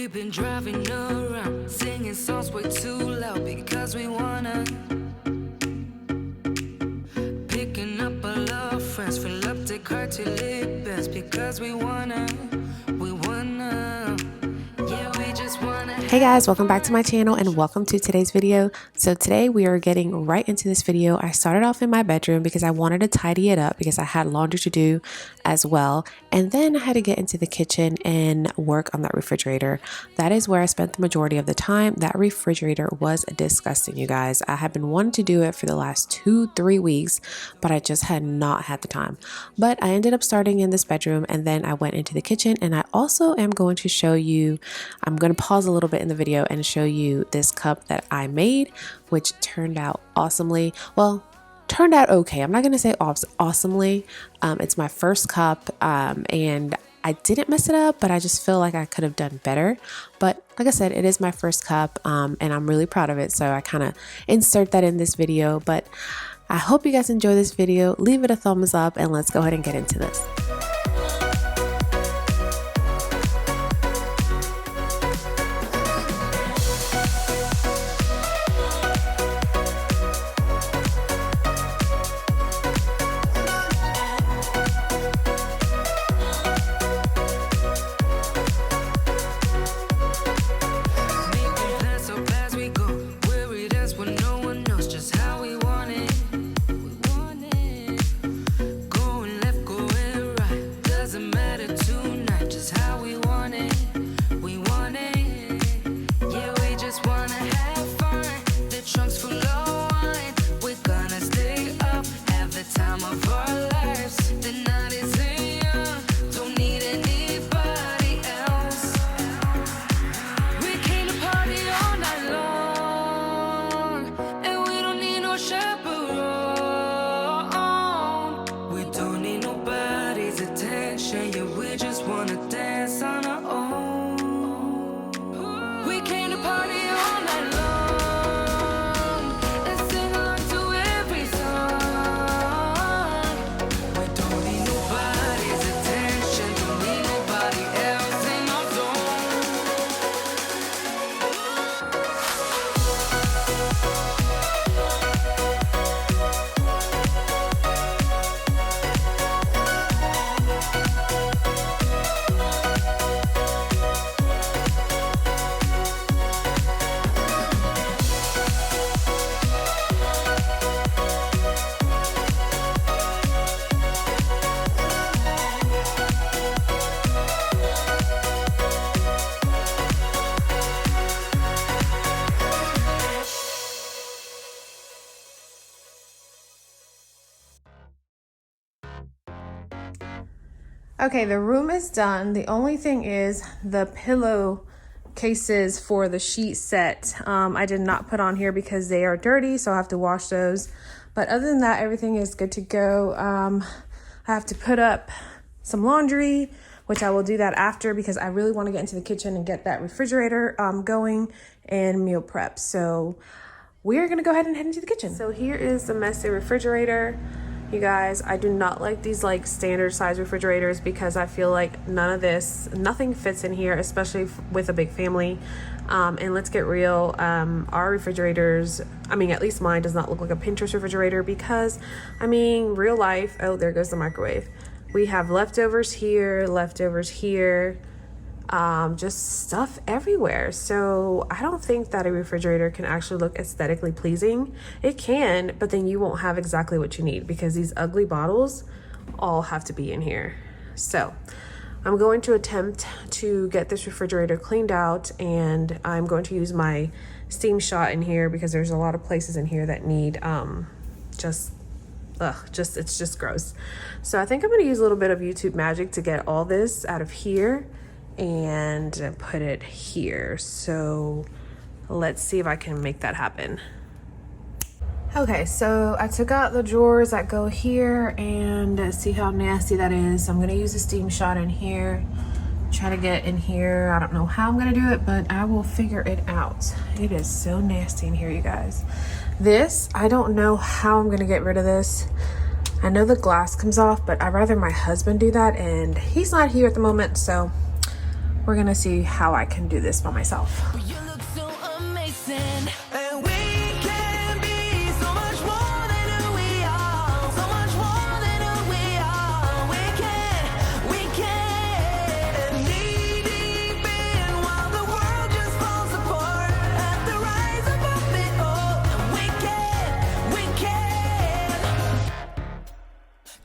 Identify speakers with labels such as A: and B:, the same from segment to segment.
A: We've been driving around, singing songs way too loud because we wanna. Picking up all our friends, fill up the car till it bends because we wanna. Yeah, we just wanna.
B: Hey guys, welcome back to my channel and welcome to today's video. So today we are getting right into this video. I started off in my bedroom because I wanted to tidy it up because I had laundry to do as well. And then I had to get into the kitchen and work on that refrigerator. That is where I spent the majority of the time. That refrigerator was disgusting, you guys. I have been wanting to do it for the last 2-3 weeks, but I just had not had the time. But I ended up starting in this bedroom and then I went into the kitchen, and I also am going to show you, I'm going to pause a little bit in the video and show you this cup that I made, which turned out awesomely. Well, turned out okay. I'm not going to say awesomely. It's my first cup and I didn't mess it up, but I just feel like I could have done better. But like I said, it is my first cup and I'm really proud of it. So I kind of insert that in this video, but I hope you guys enjoy this video. Leave it a thumbs up and let's go ahead and get into this. Okay, the room is done. The only thing is the pillow cases for the sheet set. I did not put on here because they are dirty, so I have to wash those. But other than that, everything is good to go. I have to put up some laundry, which I will do that after because I really want to get into the kitchen and get that refrigerator going and meal prep. So we're going to go ahead and head into the kitchen. So here is the messy refrigerator. You guys, I do not like these like standard size refrigerators because I feel like nothing fits in here, especially with a big family. And let's get real, our refrigerators, I mean, at least mine does not look like a Pinterest refrigerator because, I mean, real life, oh, there goes the microwave. We have leftovers here, just stuff everywhere. So I don't think that a refrigerator can actually look aesthetically pleasing. It can, but then you won't have exactly what you need because these ugly bottles all have to be in here. So I'm going to attempt to get this refrigerator cleaned out, and I'm going to use my steam shot in here because there's a lot of places in here that need it's just gross. So I think I'm going to use a little bit of YouTube magic to get all this out of here and put it here. So let's see if I can make that happen. Okay, so I took out the drawers that go here and see how nasty that is. So I'm gonna use a steam shot in here, try to get in here. I don't know how I'm gonna do it, but I will figure it out. It is so nasty in here, you guys. This, I don't know how I'm gonna get rid of this. I know the glass comes off, but I'd rather my husband do that, and he's not here at the moment, so we're gonna see how I can do this by myself.
A: You look so amazing, and we can be so much more than who we are, so much more than who we are. We can, knee deep in while the world just falls apart. At the rise above it all, and we can.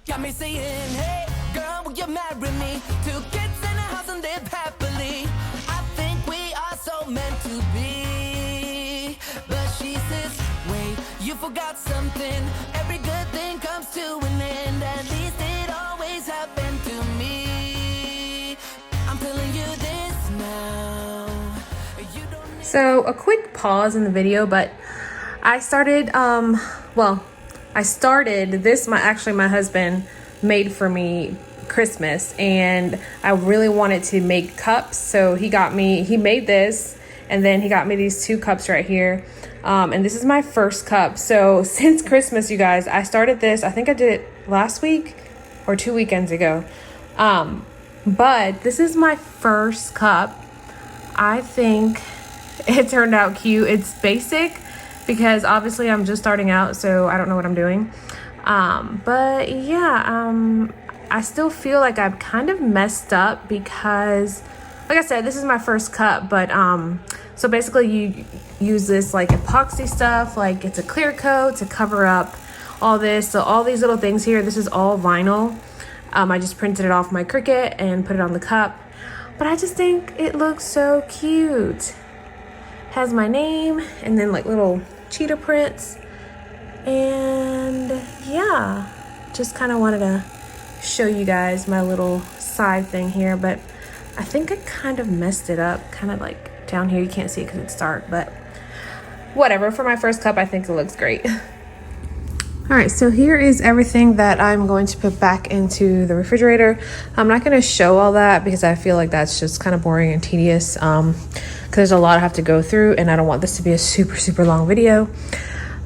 A: Got me saying, hey, girl, will you marry me? 2 kids in a house and live happily. I think we are so meant to be. But she says, wait, you forgot something. Every good thing comes to an end. At least it always happened to me. I'm telling you this now. You don't need
B: So a quick pause in the video, but I started, I started this, my husband made for me Christmas, and I really wanted to make cups. So he made this, and then he got me these 2 cups right here. And this is my first cup. So since Christmas, you guys, I started this, I think I did it last week or 2 weekends ago. But this is my first cup. I think it turned out cute. It's basic because obviously I'm just starting out, so I don't know what I'm doing. But yeah, I still feel like I've kind of messed up because, like I said, this is my first cup, but so basically you use this like epoxy stuff, like it's a clear coat to cover up all this. So all these little things here, this is all vinyl. I just printed it off my Cricut and put it on the cup, but I just think it looks so cute. Has my name and then like little cheetah prints, and yeah, just kind of wanted to show you guys my little side thing here, but I think I kind of messed it up, kind of like down here. You can't see it because it's dark, but whatever. For my first cup, I think it looks great. All right, so here is everything that I'm going to put back into the refrigerator. I'm not going to show all that because I feel like that's just kind of boring and tedious, because there's a lot I have to go through, and I don't want this to be a super long video.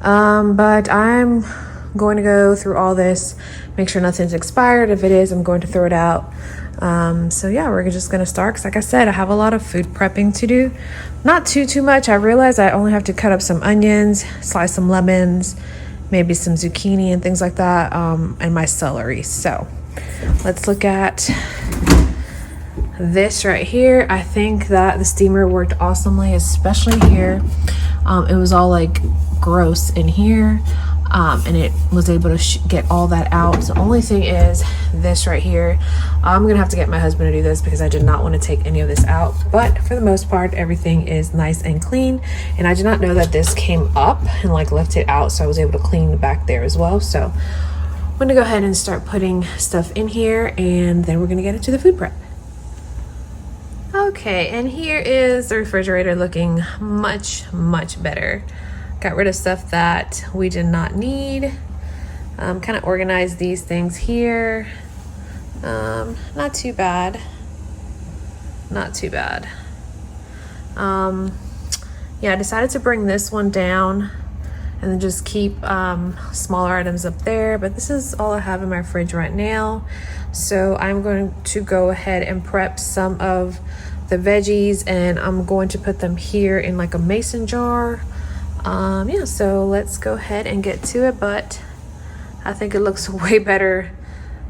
B: But I'm going to go through all this, make sure nothing's expired. If it is, I'm going to throw it out. So yeah, we're just gonna start, because like I said, I have a lot of food prepping to do. Not too much. I realize I only have to cut up some onions, slice some lemons, maybe some zucchini and things like that, and my celery. So let's look at this right here. I think that the steamer worked awesomely, especially here. It was all like gross in here, and it was able to get all that out. The only thing is this right here. I'm gonna have to get my husband to do this because I did not want to take any of this out, but for the most part everything is nice and clean, and I did not know that this came up and like left it out, so I was able to clean back there as well. So I'm gonna go ahead and start putting stuff in here, and then we're gonna get into the food prep. Okay, and here is the refrigerator looking much better. Got rid of stuff that we did not need. Kind of organized these things here. Not too bad. Yeah, I decided to bring this one down and then just keep smaller items up there. But this is all I have in my fridge right now. So I'm going to go ahead and prep some of the veggies, and I'm going to put them here in like a mason jar. Yeah, so let's go ahead and get to it, but I think it looks way better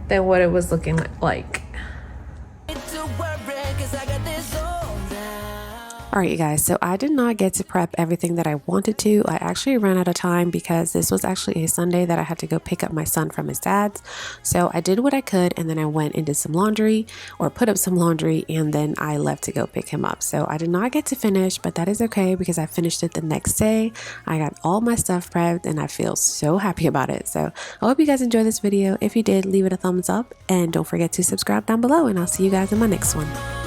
B: than what it was looking like. All right, you guys, so I did not get to prep everything that I wanted to. I actually ran out of time because this was actually a Sunday that I had to go pick up my son from his dad's. So I did what I could, and then I went and did some laundry, or put up some laundry, and then I left to go pick him up. So I did not get to finish, but that is okay because I finished it the next day. I got all my stuff prepped, and I feel so happy about it. So I hope you guys enjoyed this video. If you did, leave it a thumbs up, and don't forget to subscribe down below, and I'll see you guys in my next one.